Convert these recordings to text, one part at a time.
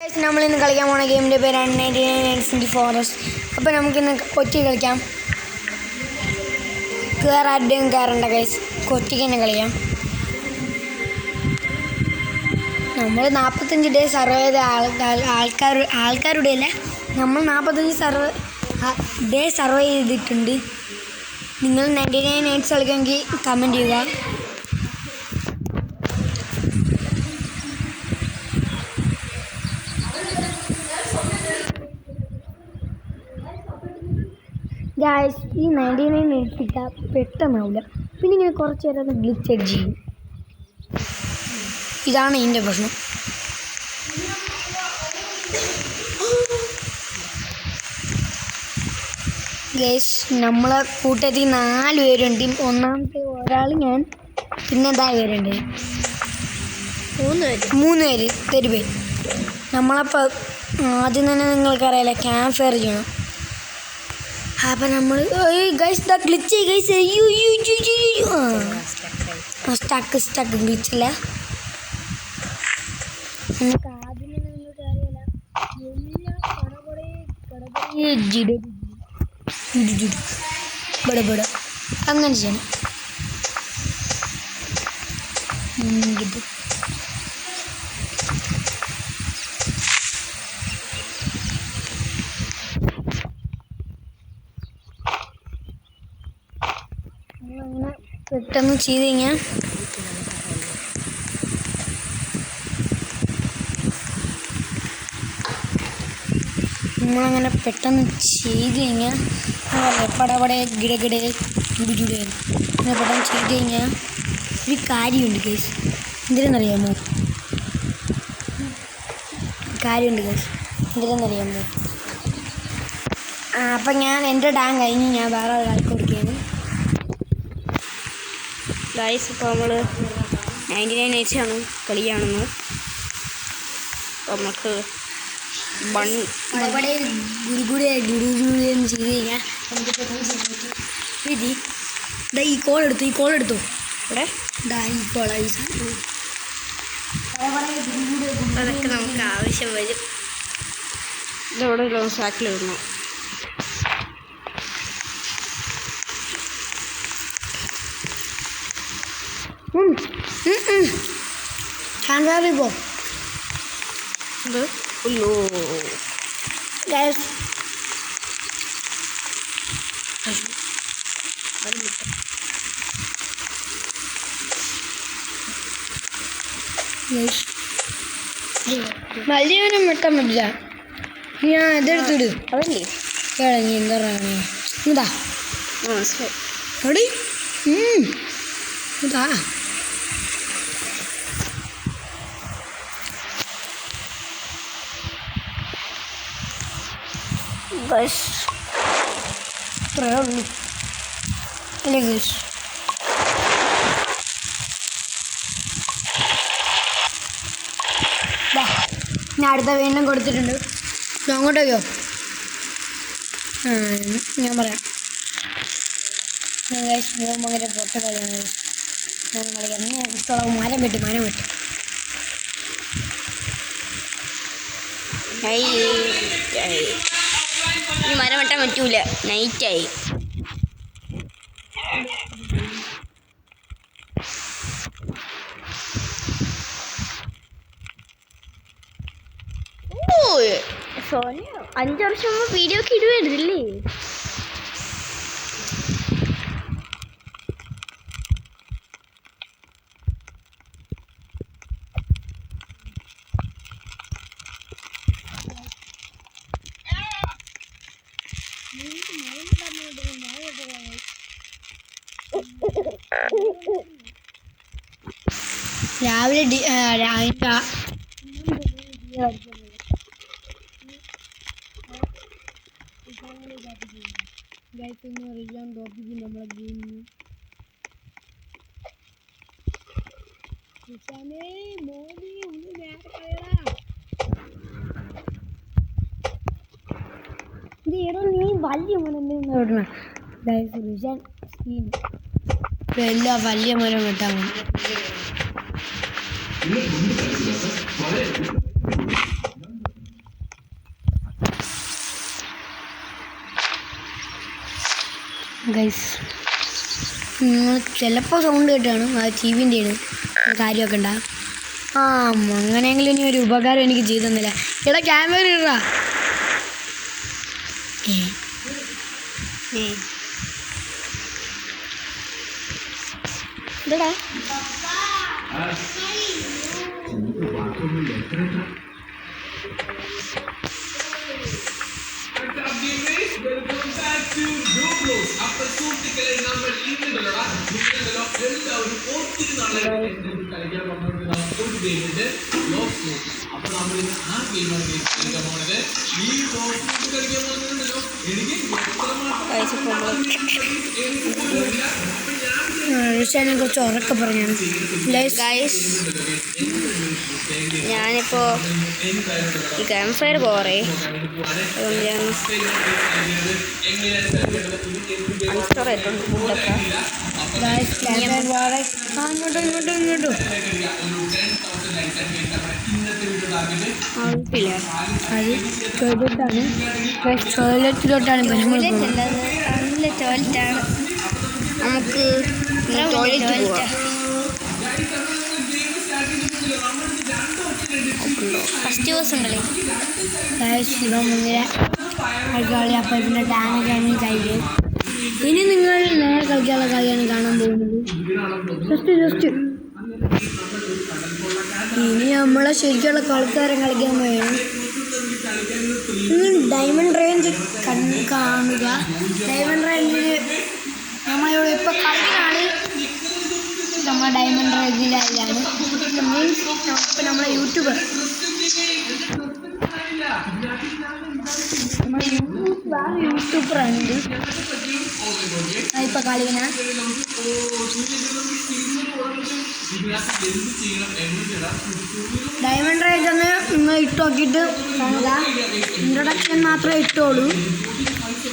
നമ്മളിന്ന് കളിക്കാൻ പോകുന്ന ഗെയിമിൻ്റെ പേരാണ് 99 Nights in the Forest. അപ്പോൾ നമുക്കിന്ന് കൊച്ചി കളിക്കാം. ആരുടെയും കയറണ്ട ഗൈസ്, കൊച്ചിക്ക് തന്നെ കളിക്കാം. നമ്മൾ 45 ഡേ സർവേ ചെയ്ത ആൾക്കാരുടെ അല്ല, നമ്മൾ 45 ഡേ സർവേ ചെയ്തിട്ടുണ്ട്. നിങ്ങൾ 99 Nights കളിക്കുമെങ്കിൽ കമൻറ്റ് ചെയ്യുക. ഗായ്സ്, ഈ 99 എടുത്തിട്ട് പെട്ടെന്നാവില്ല, പിന്നെ ഇങ്ങനെ കുറച്ച് നേരം അത് ഗ്ലിച്ച് അടിച്ച് ചെയ്യും. ഇതാണ് ഇതിൻ്റെ പ്രശ്നം. ഗൈസ്, നമ്മളെ കൂട്ടത്തിൽ 4 പേരുണ്ട്. ഒന്നാമത്തെ ഒരാൾ ഞാൻ, പിന്നെ എന്താ പേരുണ്ട് 3 പേര് തരുപേ. നമ്മളപ്പോൾ ആദ്യം തന്നെ നിങ്ങൾക്കറിയാലോ ക്യാമ്പ് ഫയർ ചെയ്യണം. അപ്പം നമ്മൾ ഗൈസ് ദാ ഗ്ലിച്ച് ഗൈസ്, സ്റ്റക്ക് ഗ്ലിച്ചല്ല. നമുക്ക് ആദ്യം തന്നെ നിങ്ങൾക്ക് അറിയാലോ ബട അങ്ങനെ ചെയ്യണം. നമ്മളങ്ങനെ പെട്ടെന്ന് ചെയ്ത് കഴിഞ്ഞാൽ പടപടെ ഗിടഗിടെ ഗുഡുചുടേ അങ്ങനെ പെട്ടെന്ന് ചെയ്ത് കഴിഞ്ഞാൽ ഒരു കാര്യമുണ്ട് ഗൈസ്. എന്തിനെന്നറിയാമോ? എന്തിനെന്നറിയാമോ? അപ്പം ഞാൻ എൻ്റെ ടാൻ കഴിഞ്ഞ് ഞാൻ വേറെ ഒരാൾക്ക് കൊടുക്കുകയാണ് ഗൈസ്. ഇപ്പോൾ നമ്മൾ 99 Nights ആണ് കളിയാണെന്ന്. നമുക്ക് പടപടെ ഗുഡുചുടേന്ന് ചെയ്ത് കഴിഞ്ഞാൽ നമുക്ക് പെട്ടെന്ന് ചെയ്യാൻ പറ്റും. ഈ കോൾ എടുത്തു ഇവിടെ ഈ കോള അതൊക്കെ നമുക്ക് ആവശ്യം വരും. ഇതവിടെ സാക്കിൽ ഇടണം. പോ വലിയവനും വെട്ടാൻ പറ്റില്ല. ഞാൻ ഇതെടുത്തിട് അതല്ലേ നീ എന്താ പറയുക? ഇതാ എടി ഇതാ ഗൈസ്. ഇത്രയേ ഉള്ളൂ അല്ലേ ഗൈസ്? ഞാൻ അടുത്ത വീണ്ടും കൊടുത്തിട്ടുണ്ട്. അങ്ങോട്ടേക്കോ? ഞാൻ പറയാം ഗൈസ്. ഭയങ്കര പൊട്ട കളിയാണ് ഞാൻ കളിക്കാം. മരം വെട്ടി ഈ മരം വെട്ടാൻ പറ്റൂല, നൈറ്റായി. ഓ സോന 5 വർഷം മുമ്പ് വീഡിയോ ഒക്കെ ഇടുവായിരുന്നില്ലേ? രാവിലെ നമ്മളെ ഗെയിമിന് നീ വലിയ മരം എല്ലാ വലിയ മരം വെട്ടാൻ മതി. ഗൈസ് നിങ്ങൾ ചിലപ്പോൾ സൗണ്ട് കേട്ടാണ് ആ ടി വിൻ്റെയാണ് കാര്യമൊക്കെ ഉണ്ടാകും. ആ അങ്ങനെയെങ്കിലും ഇനി ഒരു ഉപകാരം എനിക്ക് ചെയ്തു തന്നില്ല. എടാ ക്യാമറ ഇടാ. ഇതെടാ ഋഷാനെ കുറച്ച് ഉറക്കെ പറഞ്ഞാണ്. ഗൈസ് ഞാനിപ്പോൾ ഈ ക്യാമ്പ് ഫയർ പോറേ അതുകൊണ്ട് ഞാൻ അൺസ്റ്റോർ ആയിട്ടുണ്ട് ഫുഡൊക്കെ. ഇങ്ങോട്ടും ആവശ്യമില്ല. അത് ടോയ്ലറ്റാണ്. ടോയ്ലറ്റിലോട്ടാണ് ടോയ്ലറ്റാണ്. നമുക്ക് ടോയ്ലറ്റ് പോവാം. ഫസ്റ്റ് ദിവസം കളി മുന്നിലെ കളി. അപ്പം ഇതിൻ്റെ ടാങ്ക് കഴിഞ്ഞ് ഇനി നിങ്ങൾ നേരെ കളിക്കാനുള്ള കളിയാണ് കാണാൻ പോകുന്നത്. ജസ്റ്റ് ഇനി നമ്മളെ ശരിക്കുള്ള കളിക്കാരൻ കളിക്കാൻ പോയാണ്. നിങ്ങൾ ഡയമണ്ട് റേഞ്ച് കാണുക. ഡയമണ്ട് റേഞ്ചിൽ നമ്മളിവിടെ ഇപ്പോൾ കളിക്കാണ്. നമ്മൾ ഡയമണ്ട് റേഞ്ചിൻ്റെ അതിലാണ് മീൻസ് ഇപ്പം നമ്മളെ യൂട്യൂബർ യൂട്യൂബറുണ്ട് ഇപ്പം കളിക്കുന്ന. ഡയമണ്ട് റേഞ്ച് ഒന്ന് നിങ്ങൾ ഇട്ട് നോക്കിയിട്ട് കാണുക. ഇൻട്രൊഡക്ഷൻ മാത്രമേ ഇട്ടോളൂ,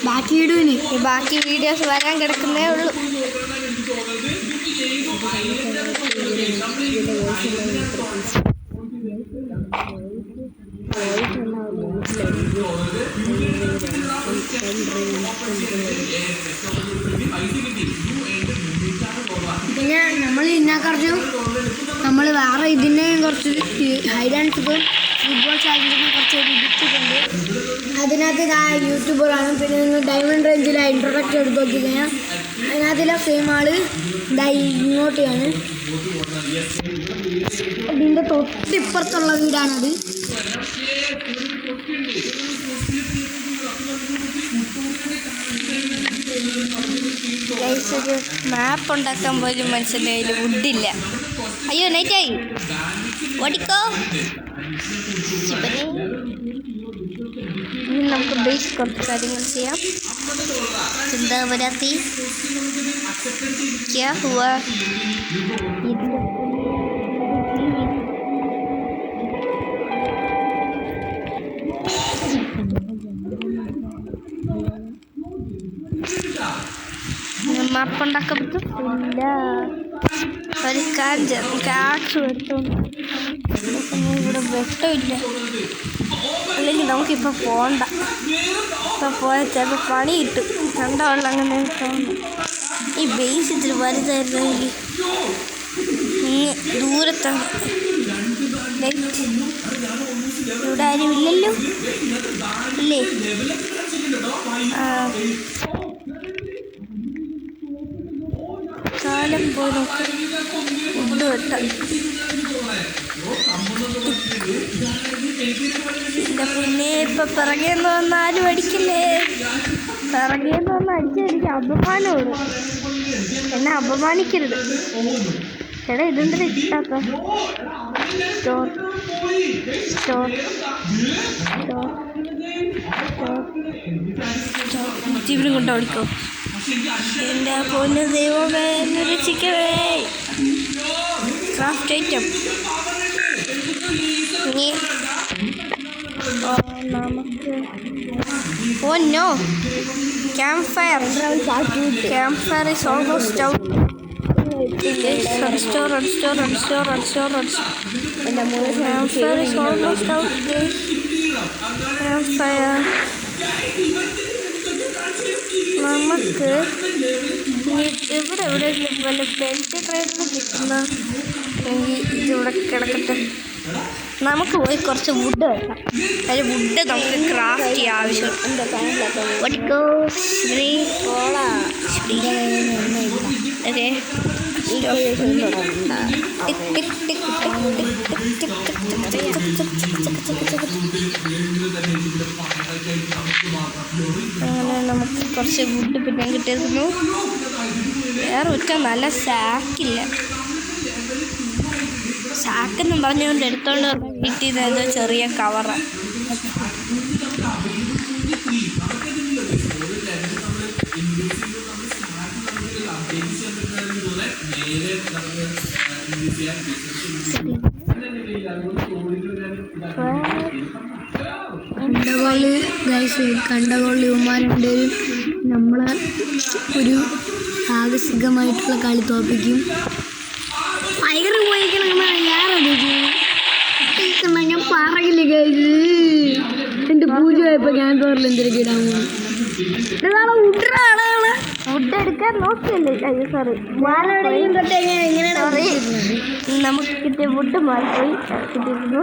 ബാക്കി ഇടുവിന്. ബാക്കി വീഡിയോസ് വരാൻ കിടക്കുന്നേ ഉള്ളൂ. പിന്നെ നമ്മൾ ഇതിനെക്കുറിച്ചും നമ്മൾ വേറെ ഇതിൻ്റെയും കുറച്ച് ഹൈഡ് ആൻഡ് സീക്കും ഫുട്ബോൾ ചാലഞ്ചിനെ കുറച്ച് ഇടിച്ചിട്ടുണ്ട്. അതിനകത്ത് യൂട്യൂബറാണ്. പിന്നെ നിങ്ങൾ ഡയമണ്ട് റേഞ്ചിലെ ഇൻട്രൊഡക്റ്റ് എടുത്ത് നോക്കി കഴിഞ്ഞാൽ അതിനകത്തിലെ സെയിം ആള് ഇങ്ങോട്ടാണ്. ഇതിൻ്റെ തൊട്ടിപ്പുറത്തുള്ള വീടാണത്. ഒരു മാപ്പ് ഉണ്ടാക്കാൻ പോലും മനുഷ്യൻ്റെ കയ്യിൽ വുഡില്ല. അയ്യോ നൈറ്റായി ഓടിക്കോ. ഇനി നമുക്ക് ബേസ് കുറച്ച് കാര്യങ്ങൾ ചെയ്യാം. ചിന്താ വരാത്തി ക്യാ ഹുവാ മാപ്പുണ്ടാക്കാൻ പറ്റില്ല. ഒരു കാക്സ് എടുത്തോണ്ട് ഇവിടെ വെട്ടമില്ല. അല്ലെങ്കിൽ നമുക്കിപ്പോൾ പോകണ്ട. ഇപ്പോൾ പോയാൽ ചിലപ്പോൾ പണി കിട്ടും. കണ്ടവള്ള അങ്ങനെ തോന്നുന്നു. ഈ ബേസ് ഇത്തിരി വലുതായിരുന്നെങ്കിൽ ദൂരത്താണ്. ഇവിടെ ആരും ഇല്ലല്ലോ ഇല്ലേ? കാലം പോലും ഫുഡ് വെട്ടാം. എൻ്റെ പിന്നെ ഇപ്പം പിറകേന്ന് വന്ന് ആരും അടിക്കില്ലേ? പിറകേന്ന് വന്ന് അടിച്ചാൽ എനിക്ക് അപമാനമാണ്. എന്നെ അപമാനിക്കരുത്. എടാ ഇതെന്താ ഇഷ്ടാത്ത സ്റ്റോർ സ്റ്റോർ സ്റ്റോർ സ്റ്റോർ കൊണ്ട് ഓടിക്കോ. എൻ്റെ പൊന്ന് ദൈവമേ എന്നെ രക്ഷിക്കവേ. ക്രാഫ്റ്റ് ഐറ്റം ഇനി നമുക്ക് oh no camp fire is almost out. റൺസ്റ്റോർ എൻ്റെ മൂന്ന് camp fire is almost out. Camp fire നമ്മ നമുക്ക് ഇവിടെ എവിടെ വല്ല ബെൽറ്റ് ട്രേഡിന് കിട്ടുന്ന ഇതിവിടെ കിടക്കട്ടെ. നമുക്ക് പോയി കുറച്ച് വുഡ് വെക്കാം. അതിൽ വുഡ് നമുക്ക് ക്രാഫ്റ്റ് ചെയ്യാൻ ആവശ്യമുണ്ട്. ഓക്കെ അങ്ങനെ നമുക്ക് കുറച്ച് വുഡ് പിന്നെ കിട്ടിയിരുന്നു. വേറെ ഒറ്റ നല്ല സാക്കില്ല. സാക്കെന്നും പറഞ്ഞുകൊണ്ട് എടുത്തോണ്ട് കിട്ടിയത് ചെറിയ കവറാണ്. കണ്ടകോളി ഉമ്മാരുടെ നമ്മളെ ഒരു സാഹസികമായിട്ടുള്ള കളി തോപ്പിക്കും. ഭയങ്കര പോയിക്കണം ഞാൻ പറയില്ല. എൻ്റെ പൂജ പോയപ്പോൾ ഞാൻ പേരിൽ എന്തെങ്കിലും ഇടാൻ പോകും. വുഡ് എടുക്കാൻ നോക്കിയല്ലേ? സോറി, നമുക്ക് കിട്ടിയ വുഡ് മാറിപ്പോയി കിട്ടിയിരുന്നു.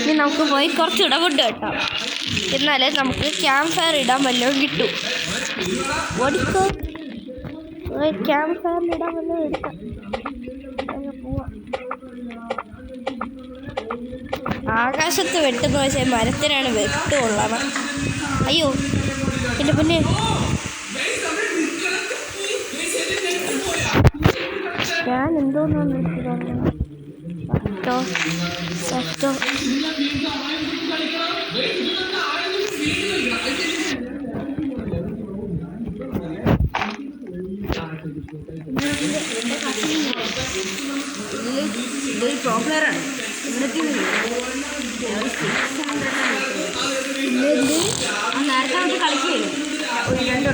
ഇനി നമുക്ക് പോയി കുറച്ചുകൂടെ വുഡ് കേട്ടോ. എന്നാലേ നമുക്ക് ക്യാമ്പ് ഫയർ ഇടാൻ വല്ലതും കിട്ടും. ഓടിക്കോ, ക്യാമ്പ് ഫയറിൽ ഇടാൻ വല്ലതും എടുക്കാം. പോവാം. ആകാശത്ത് വെട്ടുന്ന പക്ഷേ മരത്തിനാണ് വെട്ടുകൊള്ളണം. അയ്യോ എൻ്റെ പിന്നെ ഞാൻ എന്തോന്നു ഇതൊരു പോപ്പുലറാണ്. നേരത്തെ നമുക്ക് കളിക്കുകയാണ് ഒരു 2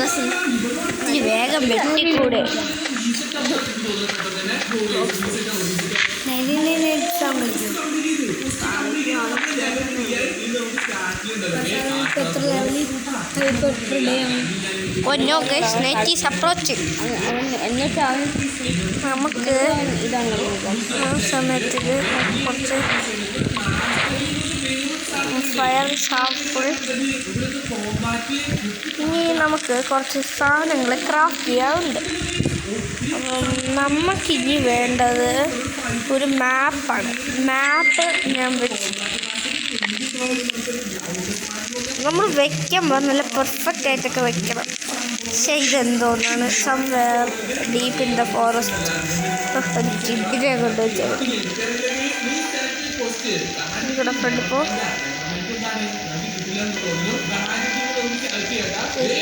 വർഷം. ഇനി വേഗം വെട്ടിക്കൂടെ? എന്നിട്ടാണ് നമുക്ക് ഇതാണ് ആ സമയത്ത് കുറച്ച് ഫയർ സാമ്പിൾ. ഇനി നമുക്ക് കുറച്ച് സാധനങ്ങൾ ക്രാഫ്റ്റ് ചെയ്യാറുണ്ട്. അപ്പം നമുക്കിനി വേണ്ടത് ഒരു മാപ്പാണ്. മാപ്പ് ഞാൻ വെച്ചു. നമ്മൾ വയ്ക്കുമ്പോൾ നല്ല പെർഫെക്റ്റ് ആയിട്ടൊക്കെ വയ്ക്കണം. പക്ഷേ ഇതെന്തോന്നാണ് somewhere deep in the forest. ജിഡിനെ കൊണ്ട് വെച്ചത് ഇവിടെ ഫ്രണ്ടിപ്പോൾ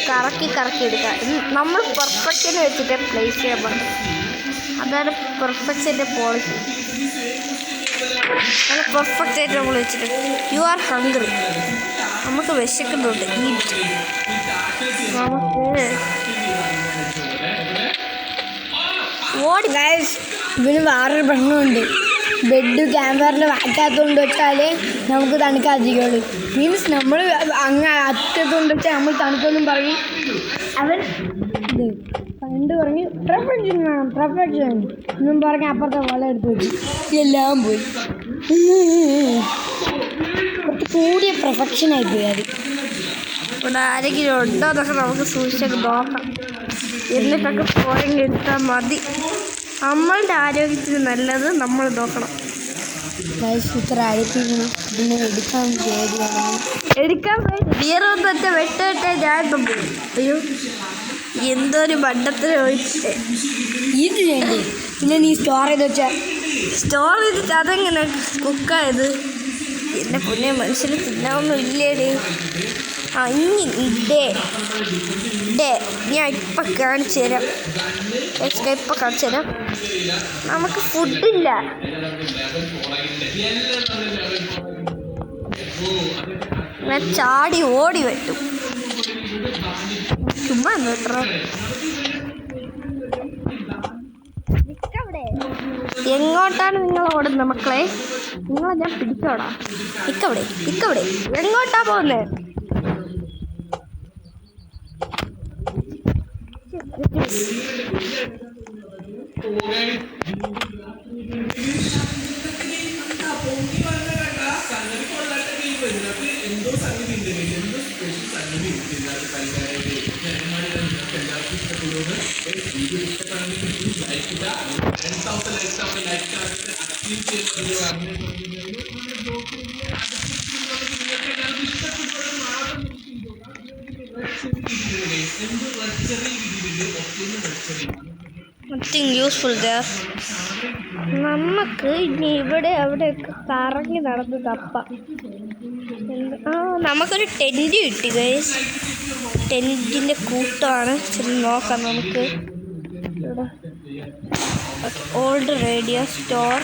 കറക്കി എടുക്കുക. നമ്മൾ പെർഫെക്റ്റിന് വെച്ചിട്ട് പ്ലേസ് ചെയ്യാൻ പാടില്ല. അതാണ് പെർഫെക്റ്റിൻ്റെ പോളിസി. നല്ല പെർഫെക്റ്റ് ആയിട്ട് നമ്മൾ വെച്ചിട്ട് യു ആർ ഹംഗ്രി. നമുക്ക് വിശക്കുന്നുണ്ട്. ഈറ്റ്. നമുക്ക് ഓടി ഗൈസ്. ഇതിന് വേറൊരു പ്രശ്നമുണ്ട്. ബെഡ് ക്യാമ്പറിൽ വാക്കാത്തതുകൊണ്ട് വെച്ചാൽ നമുക്ക് തണുക്കാതിരിക്കുള്ളൂ. മീൻസ് നമ്മൾ അങ്ങ് അറ്റത്തുകൊണ്ട് വെച്ചാൽ നമ്മൾ തണുക്കൊന്നും പറയും. അവൻ പണ്ട് പറഞ്ഞ് പെർഫെക്ഷൻ വേണം, പെർഫെക്ഷൻ എന്നും പറഞ്ഞ് അപ്പുറത്തെ വല എടുത്ത് വെച്ചു. എല്ലാം പോയി. കുറച്ച് കൂടിയ പെർഫെക്ഷനായിപ്പോയി അത്. ഇവിടെ ആരെങ്കിലും ഉണ്ടോ എന്നൊക്കെ നമുക്ക് സൂക്ഷിച്ചൊക്കെ നോക്കാം. എന്നിട്ടൊക്കെ പോയെങ്കിൽ എടുത്താൽ മതി. നമ്മളുടെ ആരോഗ്യത്തിന് നല്ലത് നമ്മൾ നോക്കണം. ഇത്ര അഴിപ്പിക്കണം. പിന്നെ എടുക്കാൻ വേറൊന്നൊക്കെ വെട്ടിട്ട് ഞാൻ തമ്പി. അയ്യോ എന്തൊരു ബണ്ടത്തിന് ഒഴിച്ചിട്ട് ഇത് വേണ്ടി. പിന്നെ നീ സ്റ്റോർ ചെയ്ത് വെച്ചാൽ അതെങ്ങനെ കുക്കായത്? എൻ്റെ പൊന്നെ മനുഷ്യന് തിന്നാവൊന്നും ഇല്ലേടി. ആ ഇനി ഞാൻ ഇപ്പം കാണിച്ചു തരാം. നമുക്ക് ഫുഡില്ല. ഞാൻ ചാടി ഓടി വെട്ടും. ചുമ്മാ കേട്ടോ. എങ്ങോട്ടാണ് നിങ്ങൾ ഓടുന്നത് മക്കളെ? നിങ്ങളെ ഞാൻ പിടിച്ചോടാ. ഇക്കവിടെ എങ്ങോട്ടാ പോകുന്നത്? ഗൈസ്. Nothing useful there. നമുക്ക് ഇനി ഇവിടെ അവിടെയൊക്കെ കറങ്ങി നടന്ന് തപ്പാം. നമുക്കൊരു ടെൻറ്റ് കിട്ടി ഗൈസ്. ടെൻറ്റിൻ്റെ കൂട്ടമാണ്. ചെന്ന് നോക്കാം നമുക്ക്. ഇവിടെ ഓൾഡ് റേഡിയോ സ്റ്റോർ.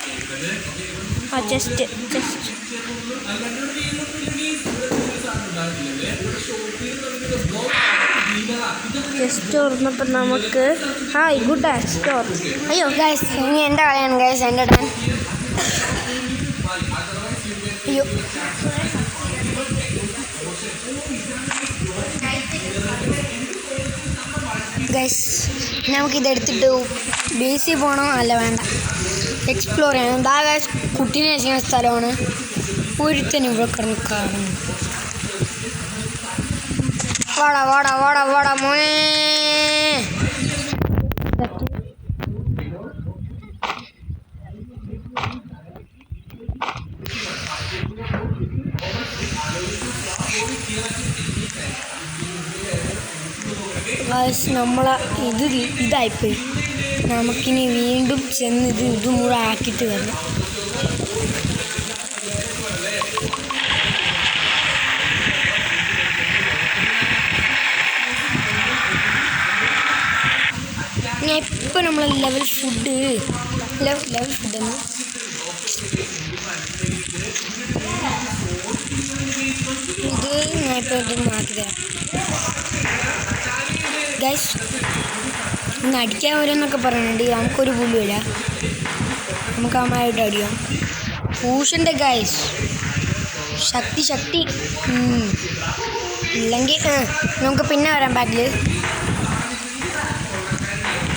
ജസ്റ്റ് തുറന്നപ്പോൾ നമുക്ക് ഗുഡ് സ്റ്റോർ. അയ്യോ ഗൈസ്, ഇനി എൻ്റെ കളിയാണ് ഗൈസ്. എൻ്റെ ടൈം. അയ്യോ ഗൈസ്, നമുക്കിതെടുത്തിട്ട് ബേസിൽ പോകണോ അല്ല വേണ്ട, എക്സ്പ്ലോർ ചെയ്യണം. എന്താ ഗൈസ്, കുട്ടീനെ വെച്ചിരിക്കുന്ന സ്ഥലമാണ്. ഒരുത്തനും ഇവിടെ കിടന്ന് കാണുന്നു. വാടാ വാടാ വാടാ വാടാ മോനെ. നമ്മളെ ഇതായിപ്പോയി. നമുക്കിനി വീണ്ടും ചെന്ന് ഇത് മുഴുവൻ ആക്കിയിട്ട് വരണം. ഞാൻ ഇപ്പം നമ്മൾ ലെവൽ ഫുഡ് എന്ന് ഇത് ഞാൻ ഇപ്പോൾ മാറ്റി തരാം ഗൈസ്. ഒന്ന് അടിക്കാൻ വരുമെന്നൊക്കെ പറയുന്നുണ്ട്. നമുക്കൊരു പുല്ലുമില്ല. നമുക്ക് അമ്മയായിട്ട് അടിക്കാം. പൂഷൻ്റെ ഗൈസ് ശക്തി ഇല്ലെങ്കിൽ നമുക്ക് പിന്നെ വരാം ബാക്കിൽ.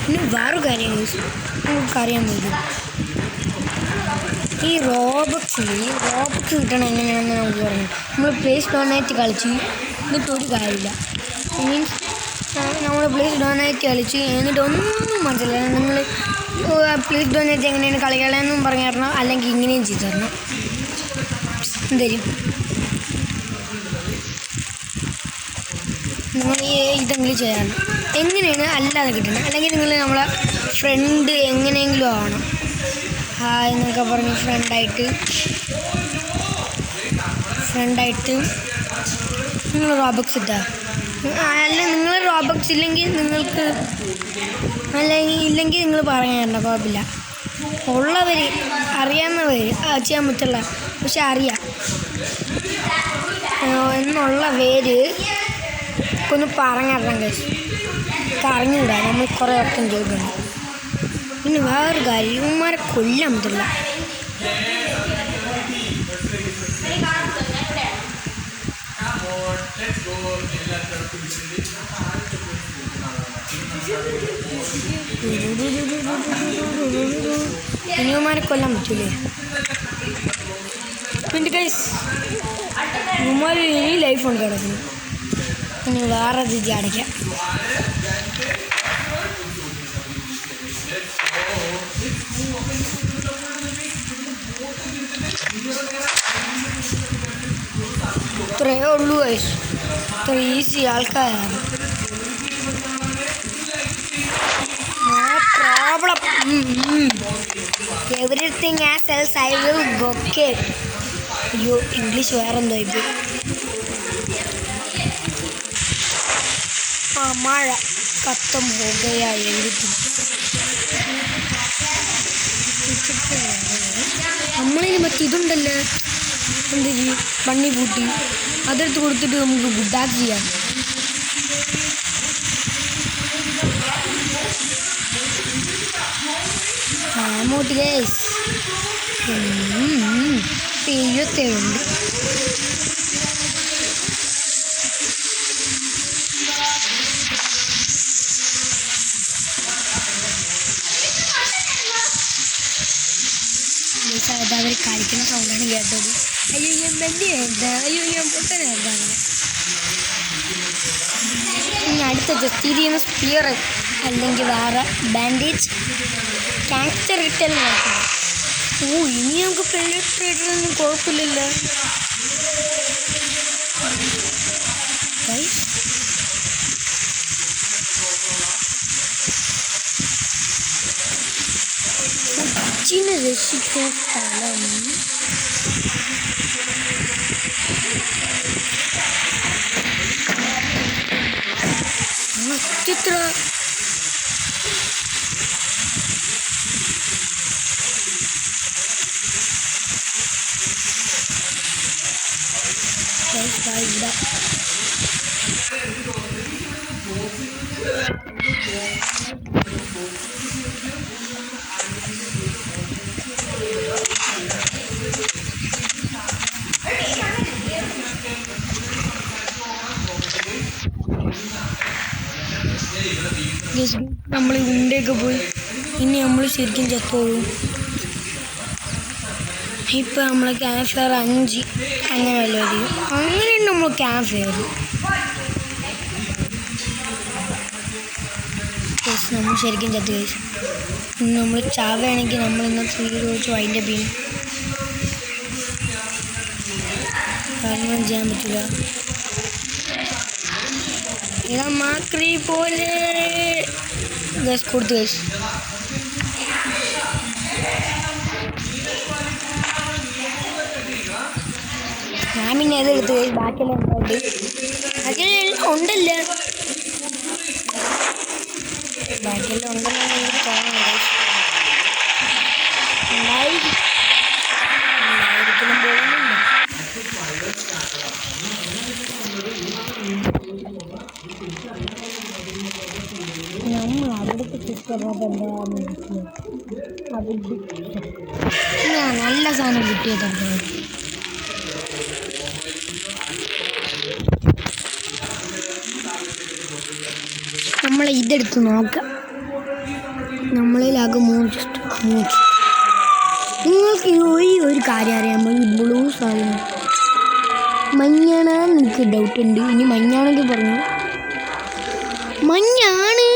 പിന്നെ വേറൊരു കാര്യം ഗൈസ് നമുക്ക് അറിയാൻ പറ്റും. ഈ റോബക്സ് കിട്ടണം എങ്ങനെയാണെന്ന് നമുക്ക് പറഞ്ഞു. നമ്മൾ പ്ലേസ് ഡോണായിട്ട് കളിച്ച് എന്നിട്ടൊരു കാര്യമില്ല. മീൻസ് നമ്മൾ പ്ലേസ് ഡോണായിട്ട് കളിച്ച് എന്നിട്ടൊന്നും മനസ്സിലായി. നിങ്ങൾ പ്ലേസ് ഡോണായിട്ട് എങ്ങനെയാണ് കളികളെന്നും പറഞ്ഞു തരണം, അല്ലെങ്കിൽ ഇങ്ങനെയും ചെയ്തു തരണം. എന്തായാലും നിങ്ങൾ ഇതെങ്കിലും ചെയ്യണം. എങ്ങനെയാണ് അല്ലാതെ കിട്ടുന്നത്, അല്ലെങ്കിൽ നിങ്ങൾ നമ്മളെ ഫ്രണ്ട് എങ്ങനെയെങ്കിലും ആവണം. ഹായ് എന്നൊക്കെ പറഞ്ഞ് ഫ്രണ്ടായിട്ട് നിങ്ങൾ റോബക്സ് ഇട്ടാ. അല്ല, നിങ്ങൾ റോബക്സ് ഇല്ലെങ്കിൽ ഇല്ലെങ്കിൽ നിങ്ങൾ പറയാൻ തരണം, കുഴപ്പമില്ല. ഉള്ളവർ അറിയാവുന്നവർ ചെയ്യാൻ പറ്റില്ല, പക്ഷെ അറിയാം എന്നുള്ള പേര് ഒന്ന് പറഞ്ഞിടണം കഴിച്ചു. അറിഞ്ഞൂടാ, നമ്മൾ കുറേ വട്ടം ചെയ്തിട്ടുണ്ട്. പിന്നെ വേറൊരു കാര്യം, ഇവന്മാരെ കൊല്ലാൻ പറ്റില്ല. ഇനിമാരെ കൊല്ലാൻ പറ്റൂലേ? പിന്നെ ഗൈസ് ഇവന്മാർ ഇനി ലൈഫ് കൊണ്ട് കിടക്കുന്നു. ഇനി വേറെ രീതി അടയ്ക്കാം. ഇത്രയേ ഉള്ളൂ ഗൈസ്. ഇത്ര ഈസി ആൾക്കാരാണ്. Problem. Everything as else I will go. Okay. You English വേറെ എന്തോ ഇത്. മഴ കത്തം പോകുകയായി എഴുതി. നമ്മളിന് മറ്റേ ഇതുണ്ടല്ലോ, എന്ത് പണ്ണി പൂട്ടി, അതെടുത്ത് കൊടുത്തിട്ട് നമുക്ക് ഗുഡാക്ക് ചെയ്യാം. അങ്ങോട്ട് ഗൈസ് പെയ്യത്തേയുണ്ട്. ഗൈസ് അത് അവർ കളിക്കുന്ന സൗണ്ടാണ് കേട്ടത്. അയ്യോ ഞാൻ ബെല്ലിയായിരുന്നു, അയ്യോ ഞാൻ പൊട്ടനായിരുന്നു. അങ്ങനെ ഇനി അടുത്ത ജസ്റ്റ് ചെയ്യുന്ന സ്പിയർ അല്ലെങ്കിൽ വേറെ ബാൻഡേജ് ക്യാൻസർ കിട്ടാനും നോക്കണം. ഓ ഇനി നമുക്ക് പെല്ലിട്ടൊന്നും കുഴപ്പമില്ലല്ലോ ഗൈസ്. കൊച്ചിനെ രക്ഷിക്കാൻ സ്ഥലം നക്ഷത്ര ഇവിടെ നമ്മൾ ഉണ്ടൊക്കെ പോയി. ഇനി നമ്മൾ ശരിക്കും ചത്തോളും. ഇപ്പം നമ്മൾ ക്യാമ്പ് ഫയർ 5 അങ്ങനെ വല്ലതും അങ്ങനെയുണ്ട് നമ്മൾ ക്യാമ്പ് ഫയർ. നമ്മൾ ശരിക്കും ചത്ത് കഴിച്ചു. ഇനി നമ്മൾ ചാവുകയാണെങ്കിൽ നമ്മൾ ഇന്നത്തെ വീഡിയോ വെച്ച് അതിൻ്റെ പിന്നെ കാരണം ചെയ്യാൻ പറ്റില്ല. ഇതാ മാക്രി പോലെ കൊടുത്തു കഴിച്ചു. ഞാൻ പിന്നെ ഏതെടുത്ത് കഴിച്ചു. ബാക്കിയെല്ലാം ഉണ്ട്, ബാക്കിയെല്ലാം ഉണ്ടല്ലോ, ബാക്കിയെല്ലാം ഉണ്ടെന്ന് എനിക്ക് തോന്നുന്നു. ഒരിക്കലും പോകുന്നുണ്ട്. നമ്മൾ അവിടുത്തെ ഞാൻ നല്ല സാധനം കിട്ടിയതുണ്ട്. നമ്മൾ ഇതെടുത്ത് നോക്കാം. നമ്മളിലാകെ 3 നിങ്ങൾക്ക് ഒരു കാര്യം അറിയാമോ? ഈ ബ്ലൂ സാധനം മഞ്ഞാണെന്ന് എനിക്ക് ഡൗട്ട് ഉണ്ട്. ഇനി മഞ്ഞാണെങ്കിൽ പറഞ്ഞു മഞ്ഞാണ്,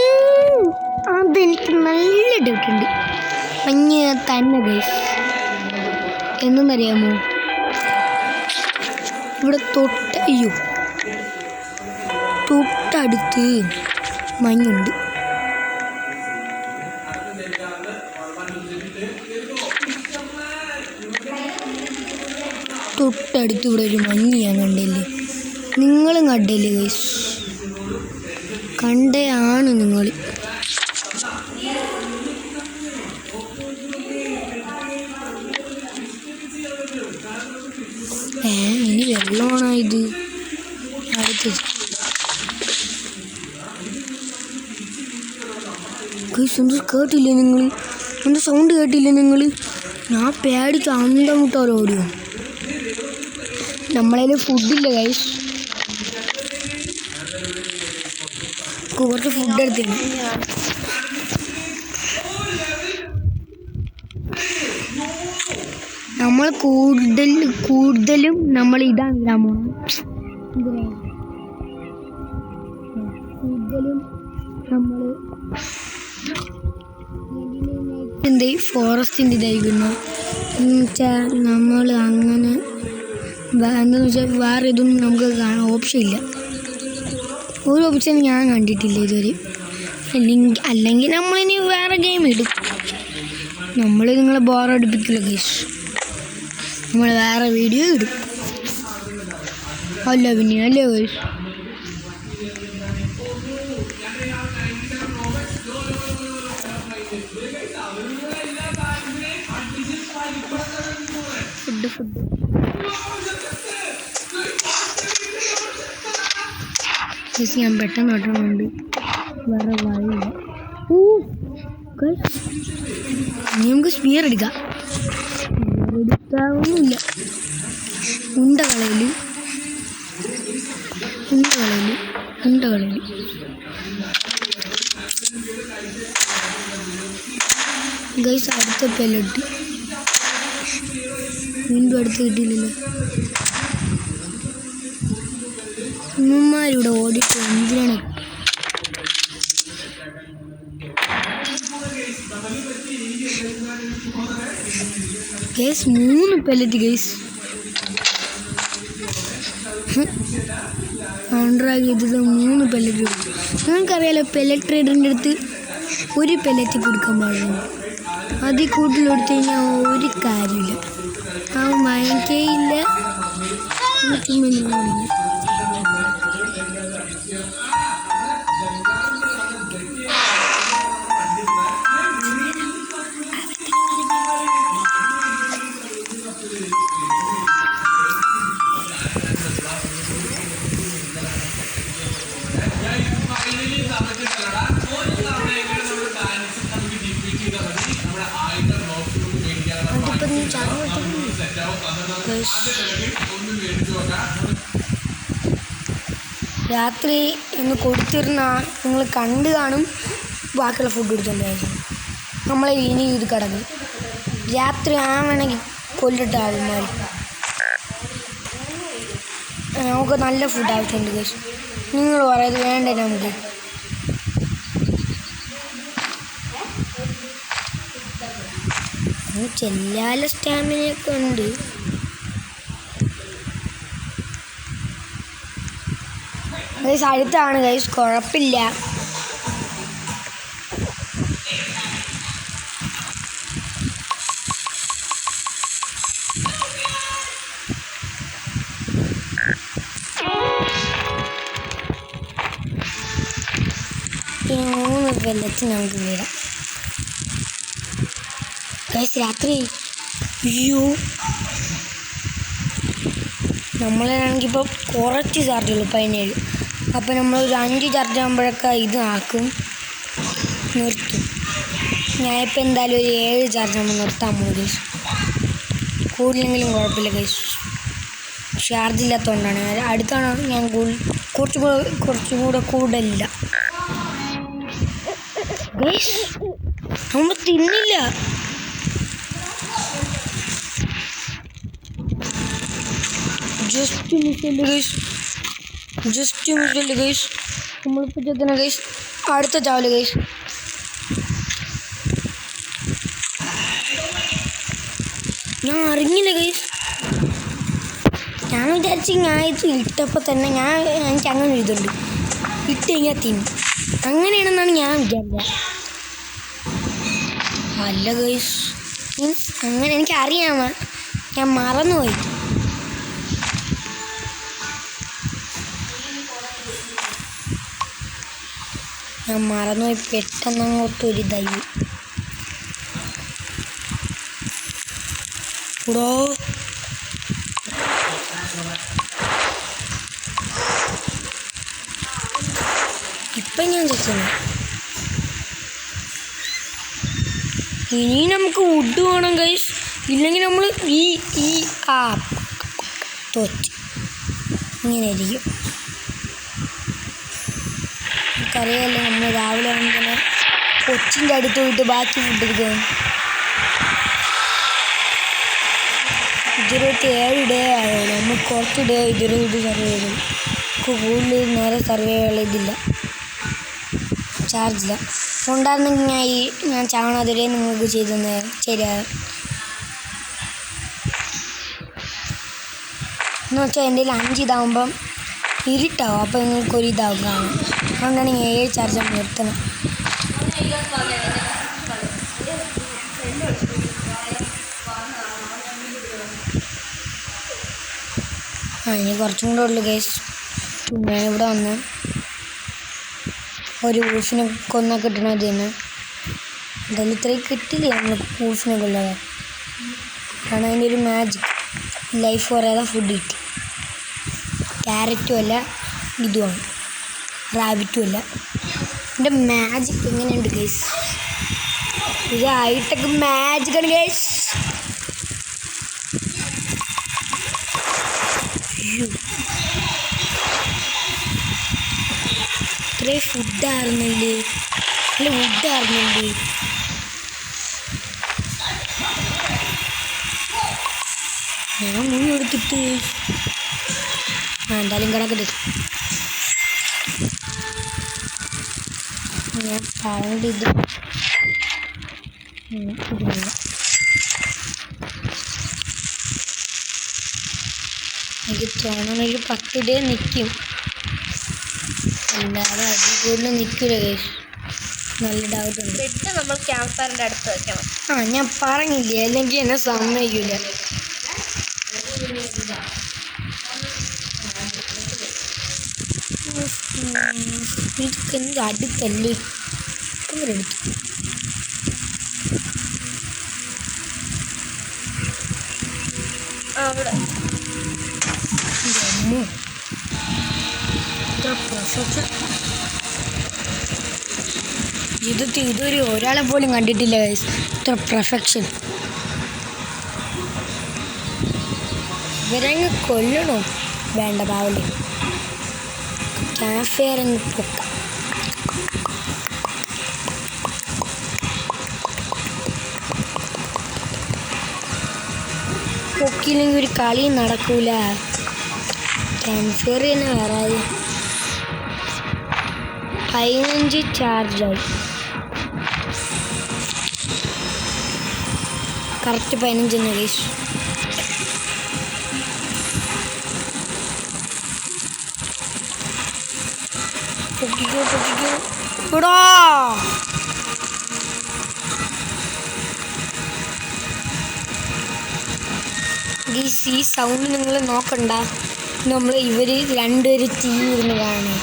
അതെനിക്ക് നല്ല ഡൗട്ടുണ്ട്. മഞ്ഞ തന്നെ ഗൈസ്. എന്നറിയാമോ? ഇവിടെ തൊട്ടടുത്ത് മഞ്ഞുണ്ട്. തൊട്ടടുത്ത് ഇവിടെ ഒരു മഞ്ഞ് ഞാൻ കണ്ടില്ലേ? നിങ്ങളും കണ്ടില്ലേ ഗൈസ്? കണ്ടയാണ് നിങ്ങൾ. ഇനി വെള്ളമാണോ ഇത്? അടുത്തത് കേട്ടില്ലേ നിങ്ങൾ? എൻ്റെ സൗണ്ട് കേട്ടില്ലേ നിങ്ങൾ? ഞാൻ പേടിച്ച് അന്തമുട്ടാലോ ഓടിയോ. നമ്മളതിൽ ഫുഡില്ല ഗൈസ്. കുറച്ച് ഫുഡ് എടുത്തില്ല. നമ്മൾ കൂടുതലും നമ്മൾ ഇതാണ് ഇടാൻ പോകുന്നത്. കൂടുതലും നമ്മൾ ഫോറസ്റ്റിൻ്റെ ഇതായിരിക്കുന്നു. എന്നുവെച്ചാൽ നമ്മൾ അങ്ങനെ എന്താണെന്ന് വെച്ചാൽ വേറെ ഇതൊന്നും നമുക്ക് കാണാൻ ഓപ്ഷൻ ഇല്ല. ഒരു ഓപ്ഷൻ ഞാൻ കണ്ടിട്ടില്ല ഇതുവരെ. അല്ലെങ്കിൽ നമ്മളിനി വേറെ ഗെയിം ഇടും. നമ്മൾ നിങ്ങളെ ബോറടിപ്പിക്കില്ല ഗൈസ്. നമ്മൾ വേറെ വീഡിയോ ഇടും. അല്ല പിന്നെ അല്ലേ ഗൈസ്? ഫുഡ് ഞാൻ പെട്ടെന്ന് പെട്ടെന്നുണ്ട്, വേറെ വഴിയില്ല. ഇനി നമുക്ക് സ്പിയർ എടുക്കാം. എടുക്കാവുന്നില്ല. ഉണ്ടകളയിൽ ഗൈസ് അടുത്ത പെല്ലറ്റ് വീണ്ടും അടുത്ത് കിട്ടിയില്ലല്ലോ. ഉമ്മമാരിവിടെ ഓടിയിട്ട് എന്തിനാണ്? Guys 3 pellet guys. കൗണ്ടറാക്കി ഇതിൽ 3 പെല്ലറ്റ്. നിങ്ങൾക്കറിയാലോ പെല്ലറ്റ് ട്രേഡറിൻ്റെ അടുത്ത് 1 പെല്ലറ്റ് കൊടുക്കാൻ പാടില്ല. അതിൽ കൂടുതൽ കൊടുത്തു കഴിഞ്ഞാൽ ഒരു കാര്യമില്ല, അവൻ വാങ്ങിക്കേയില്ല. രാത്രി ഇന്ന് കൊടുത്തിരുന്ന നിങ്ങൾ കണ്ടു കാണും. ബാക്കിയുള്ള ഫുഡ് എടുത്തുകൊണ്ടായിരിക്കും നമ്മളെ ഇനി ഇത് കിടക്കും. രാത്രി വേണമെങ്കിൽ കൊല്ലിട്ട് ആൾമാർ. നമുക്ക് നല്ല ഫുഡ് ആവശ്യമുണ്ട് ഗൈസ്. നിങ്ങൾ പറയുന്നത് വേണ്ടേ നമുക്ക്? ചെല്ലാല സ്റ്റാമിനയൊക്കെ ഉണ്ട്. ഗൈസ് അടുത്താണ് ഗൈസ്, കുഴപ്പമില്ല. ഈ 3 വെള്ളത്തിൽ നമുക്ക് വീടാം ഗൈസ്. രാത്രി അയ്യോ നമ്മളാണെങ്കിൽ ഇപ്പോൾ കുറച്ച് ചാർജുള്ളൂ, 17. അപ്പോൾ നമ്മളൊരു 5 ചാർജ് ആകുമ്പോഴൊക്കെ ഇത് ആക്കും, നിർത്തും. ഞാനിപ്പോൾ എന്തായാലും ഒരു 7 ചാർജ് ആകുമ്പോൾ നിർത്താൻ പോകും ഗൈസ്. കൂടുതലെങ്കിലും കുഴപ്പമില്ല ഗൈസ്, ചാർജ് ഇല്ലാത്തതുകൊണ്ടാണ്. അടുത്താണ് ഞാൻ കുറച്ചും കൂടെ കൂടുതലില്ല ഗൈസ്. നമ്മൾ തിന്നില്ല. ജസ്റ്റ് മിസ്സല്ലേ ഗൈസ്. നമ്മളിപ്പോൾ ചെത്തണ ഗൈസ്. അടുത്ത ചാവല് ഗൈസ്. ഞാൻ അറിഞ്ഞില്ല ഗൈസ്. ഞാൻ വിചാരിച്ചു ഞാൻ ഇത് ഇട്ടപ്പോൾ തന്നെ എനിക്ക് അങ്ങനെ ഇതുണ്ട്, ഇട്ട് കഴിഞ്ഞാൽ തിന്നും, അങ്ങനെയാണെന്നാണ് ഞാൻ വിചാരിച്ചത്. അല്ല ഗൈസ്, അങ്ങനെ എനിക്കറിയാമ, ഞാൻ മറന്നുപോയി. പെട്ടെന്ന് അങ്ങോട്ടൊരു ഇതായി. കൂടോ ഇപ്പം ഞാൻ ചോദിക്കുന്നു. ഇനി നമുക്ക് വുഡ് വേണം ഗൈസ്, ഇല്ലെങ്കിൽ നമ്മൾ തോറ്റ് ഇങ്ങനെ ഇരിക്കും. നമുക്കറിയാമല്ലോ, നമ്മൾ രാവിലെ ആണെങ്കിൽ കൊച്ചിൻ്റെ അടുത്ത് പോയിട്ട് ബാക്കി ഫുഡ് എടുക്കും. ഇതുവരെയായിട്ട് 7 ഡേ ആയോ, നമ്മൾ കുറച്ച് ഡേ ഇതുവരെയായിട്ട് സർവേ ചെയ്തു. കൂടുതൽ നേരെ സർവേ ഇതില്ല, ചാർജില്ല. ഉണ്ടായിരുന്നെങ്കിൽ ഞാൻ ചാവണതുവരെ നിങ്ങൾക്ക് ചെയ്തു ശരിയാകും എന്ന് വെച്ചാൽ എൻ്റെ 5 ഇതാകുമ്പം ഇരുട്ടാവും, അപ്പോൾ നിങ്ങൾക്കൊരു ഇതാവും കാണും. അതുകൊണ്ടാണ് 7 ചാർജ് നിർത്തണം. ഇനി കുറച്ചും കൂടെ ഉള്ളു ഗൈസ്. പിന്നെ ഇവിടെ വന്ന് ഒരു ഊഫിനെ കൊന്ന കിട്ടണത് തന്നെ. എന്തായാലും ഇത്രയും കിട്ടില്ല നമ്മൾ ഊഫിനെ കൊല്ലാതെ. കാരണം അതിൻ്റെ ഒരു മാജിക്, ലൈഫ് പറയാതെ ഫുഡ് കിട്ടി. ക്യാരറ്റും അല്ല, ഇതുമാണ് റാബിറ്റും അല്ല. എൻ്റെ മാജിക് എങ്ങനെയുണ്ട് ഗൈസ്? ഇത് ഹൈടെക് മാജിക്കാണ് ഗൈസ്. ഇത്രയും ഫുഡായിരുന്നല്ലേ, അല്ല വുഡായിരുന്നല്ലേ. ഞാൻ മൂന്ന് എടുത്തിട്ട് എന്തായാലും കിടക്കട്ടെ. ഞാൻ പാണ്ട് ഇത് എനിക്ക് തോന്നുന്നു ഒരു 10 ഡേ നിൽക്കും, അല്ലാതെ അതിൽ കൂടുതൽ നിൽക്കില്ല. നല്ല ഡൗട്ടുണ്ട്. ബെഡ് നമ്മൾ ക്യാമ്പ് ഫയറിൻ്റെ അടുത്ത് വെക്കണം. ഞാൻ പറഞ്ഞില്ലേ, അല്ലെങ്കിൽ എന്നെ സമ്മതിക്കില്ല. ഇതൊക്കെ എൻ്റെ അടുത്തല്ലേ ഇവരെടുത്തു. അവിടെ ജീവിതത്തിൽ ഇതൊരു ഒരാളെ പോലും കണ്ടിട്ടില്ല ഗൈസ്, ഇത്ര പെർഫെക്ഷൻ. ഇവരങ്ങ് കൊല്ലണോ? വേണ്ട, പാവല്ലേ. ക്യാമ്പ് ഫയർ അങ്ങ് പൊക്ക. പൊക്കിയില്ലെങ്കിൽ ഒരു കളി നടക്കൂല. ക്യാമ്പ് ഫയർ തന്നെ വരാതെ 15 ചാർജായി. കറക്റ്റ് 15 തന്നെ ഗൈസ്. പൊക്കിക്കോ ഇവിടാ. ഗൈസ്, ഈ സൗണ്ട് നിങ്ങൾ നോക്കണ്ട. നമ്മൾ രണ്ടുപേര് ടി വി ഇരുന്ന് കാണും,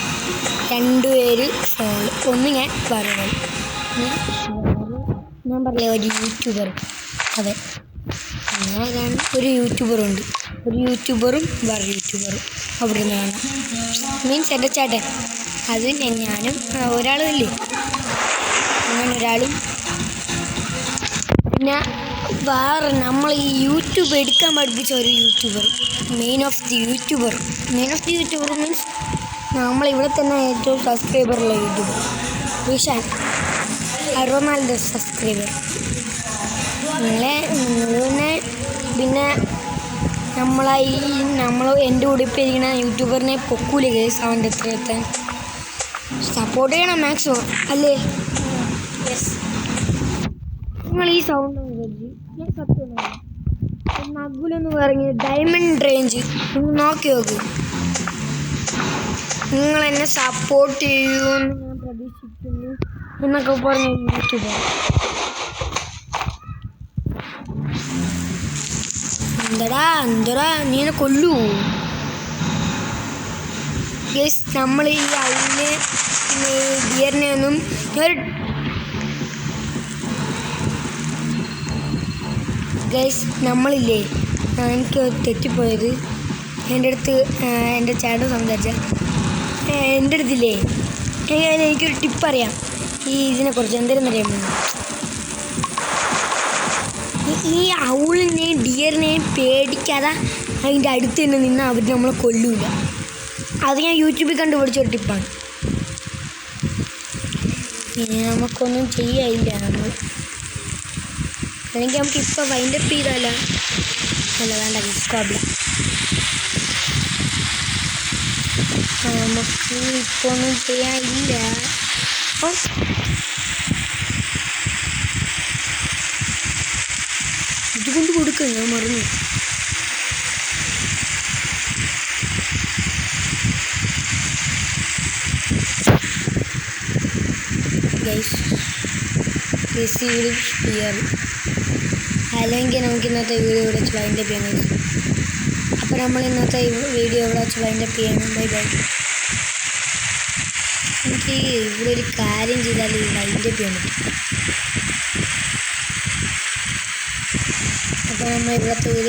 രണ്ടുപേര് ഫോണിൽ. ഒന്ന് ഞാൻ പറയണം, ഞാൻ പറഞ്ഞില്ലേ ഒരു യൂട്യൂബർ. അതെ, ഒരു യൂട്യൂബറുണ്ട്, ഒരു യൂട്യൂബറും വേറെ യൂട്യൂബറും അവിടെ നിന്ന് കാണാം. മീൻസ് എൻ്റെ ചേട്ടൻ, അത് ഞാനും ഒരാളും ഇല്ലേ, അങ്ങനെ ഒരാളും. പിന്നെ വേറെ നമ്മൾ ഈ യൂട്യൂബ് എടുക്കാൻ പഠിപ്പിച്ച ഒരു YouTuber, main off the YouTuber means നമ്മളിവിടെ തന്നെ ഏറ്റവും സബ്സ്ക്രൈബറുള്ള യൂട്യൂബർ വിഷാൻ, 64 സബ്സ്ക്രൈബർ. പിന്നെ നമ്മൾ എൻ്റെ കൂടെ ഇപ്പോൾ ഇരിക്കുന്ന യൂട്യൂബറിനെ പൊക്കൂലേ കേസ്, അവൻ്റെ എത്ര എത്താൻ. സപ്പോർട്ട് ചെയ്യണം മാക്സിമം, അല്ലേ? നിങ്ങൾ ഈ സൗണ്ട് ഞാൻ സത്യം നഗുലെന്ന് പറഞ്ഞ് ഡയമണ്ട് റേഞ്ച് നോക്കി നോക്ക്. നിങ്ങൾ എന്നെ സപ്പോർട്ട് ചെയ്യുമെന്ന് ഞാൻ പ്രതീക്ഷിക്കുന്നു എന്നൊക്കെ പറഞ്ഞ് യൂട്യൂബർ. എന്തടാ നീ എന്നെ കൊല്ലൂ. ഗൈസ്, നമ്മൾ ഈ അതിനെ ബിയറിനെ ഒന്നും ഗൈസ്, നമ്മളില്ലേ, എനിക്ക് തെറ്റിപ്പോയത്. എൻ്റെ അടുത്ത് എൻ്റെ ചേട്ടൻ സംസാരിച്ച എൻ്റെ അടുത്തില്ലേ, എനിക്കൊരു ടിപ്പ് അറിയാം ഈ ഇതിനെക്കുറിച്ച്. എന്തെങ്കിലും അറിയാമോ? ഈ ഔളിനെയും ഡിയറിനെയും പേടിക്കാതെ അതിൻ്റെ അടുത്ത് തന്നെ നിന്ന് അവർ നമ്മളെ കൊല്ലൂല. അത് ഞാൻ യൂട്യൂബിൽ കണ്ടുപിടിച്ചൊരു ടിപ്പാണ്. പിന്നെ നമുക്കൊന്നും ചെയ്യാനില്ല. അല്ലെങ്കിൽ നമുക്ക് ഇപ്പോൾ വൈൻഡപ്പ് ചെയ്താലോ? അല്ല, വേണ്ട, ഡിസ്കോബിൾ. നമുക്ക് ഇപ്പോൾ ഒന്നും ചെയ്യാനില്ല. ഇതുകൊണ്ട് കൊടുക്കുക, ഞാൻ മറന്നു. അല്ലെങ്കിൽ നമുക്ക് ഇന്നത്തെ വീഡിയോ ഇവിടെ വെച്ച് വൈൻഡപ്പ് ചെയ്യാൻ കഴിയും. അപ്പോൾ നമ്മൾ ഇന്നത്തെ വീഡിയോ ഇവിടെ വെച്ച് വൈൻഡപ്പ് ചെയ്യണം. Bye bye. എനിക്ക് ഇവിടെ ഒരു കാര്യം ചെയ്താൽ വൈൻഡപ്പ് ചെയ്യാൻ പറ്റും. അപ്പോൾ നമ്മൾ ഇവിടുത്തെ വീഡിയോ